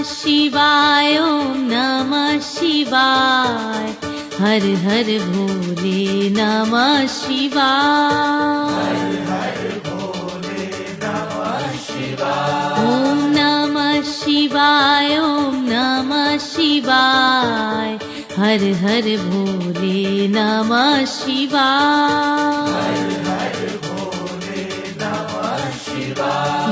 शिवाय ओम नमः शिवाय। हर हर भोले नमः शिवाय। ओम नमः शिवाय ओम नमः शिवाय। हर हर भोले नमः शिवाय।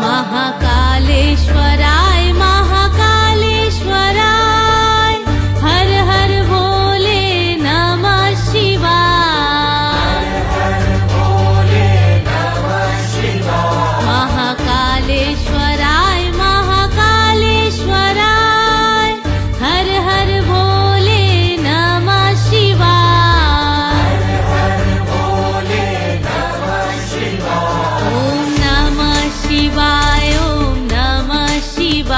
महाकालेश्वराय महाकालेश्वराय। हर हर भोले नमः शिवाय। महाकालेश्वराय महाकालेश्वराय। हर हर भोले नमः शिवाय। ओम नमः शिवाय ओम नमः शिवाय।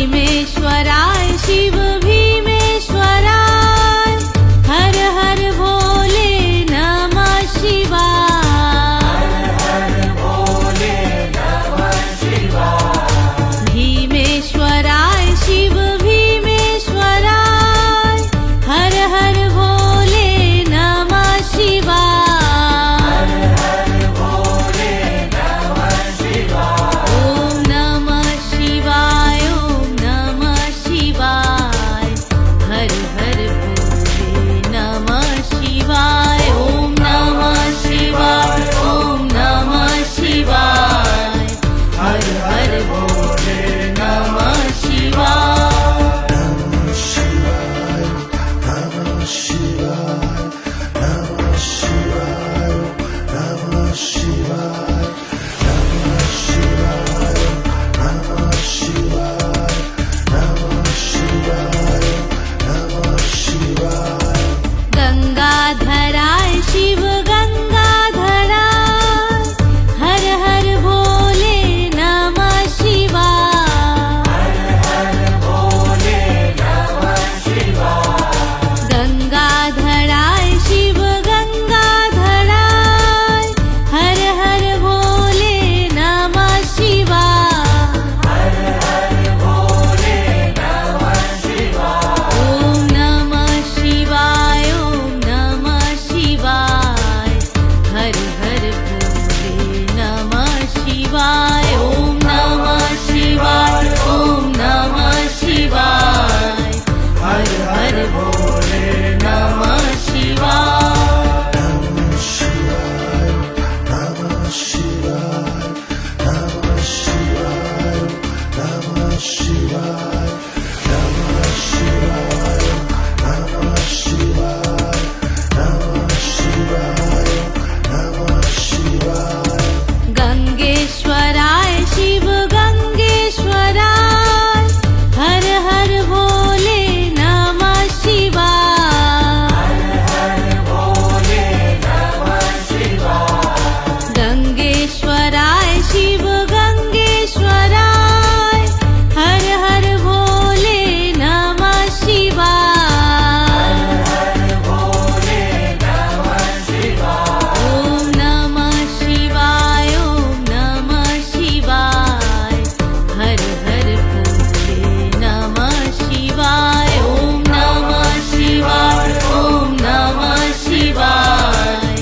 भीमेश्वराय शिव भीमेश्वराय हर हर भोले नमः शिवाय भीमेश्वराय शिव भीमेश्वराय हर हर भोले नमः शिवाय ओम नमः शिवाय ओम नमः शिवाय हर हर भोले नमः शिवाय ओम नमः शिवाय ओम नमः शिवाय हर हर भोले नमः शिवाय गंगाधराय शिव गंगाधराय हर हर भोले नमः शिवाय गंगाधराय शिव गंगाधराय हर हर भोले नमः शिवाय ओम नमः शिवाय ओम नमः शिवाय हर हर भोले नमः शिवाय ओम नमः शिवाय ओम नमः शिवाय हर हर भोले नमः शिवाय गंगेश्वराय शिव गंगेश्वराय हर हर भोले नमः शिवाय गंगेश्वराय शिव गंगेश्वराय हर हर भोले नमः शिवाय ओम नमः शिवाय ओम नमः शिवाय हर हर भोले नमः शिवाय ओम नमः शिवाय ओम नमः शिवाय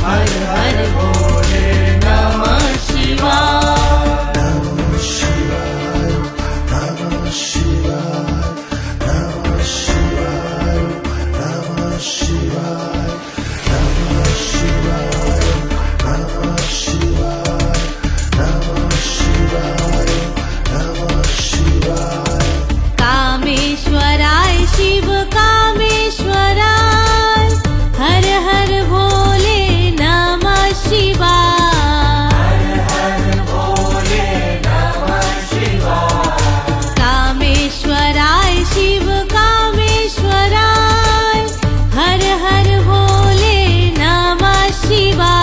हर हर भोले नमः शिवाय कामेश्वराय शिव कामेश्वराय हर हर भोले नमः शिवाय कामेश्वराय शिव कामेश्वराय हर हर भोले नमः शिवाय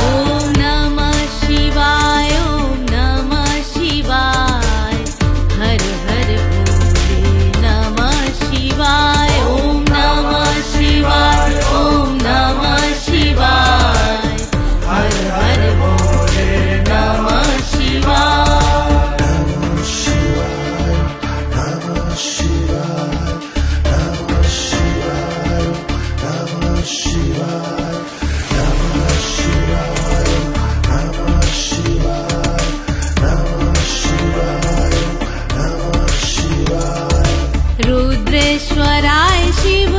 ओम नमः शिवाय ओम नमः शिवाय हर हर भोले नमः शिवाय ओम नमः शिवाय ओम नमः शिवाय हर हर भोले नमः शिवाय रुद्रेश्वराय शिव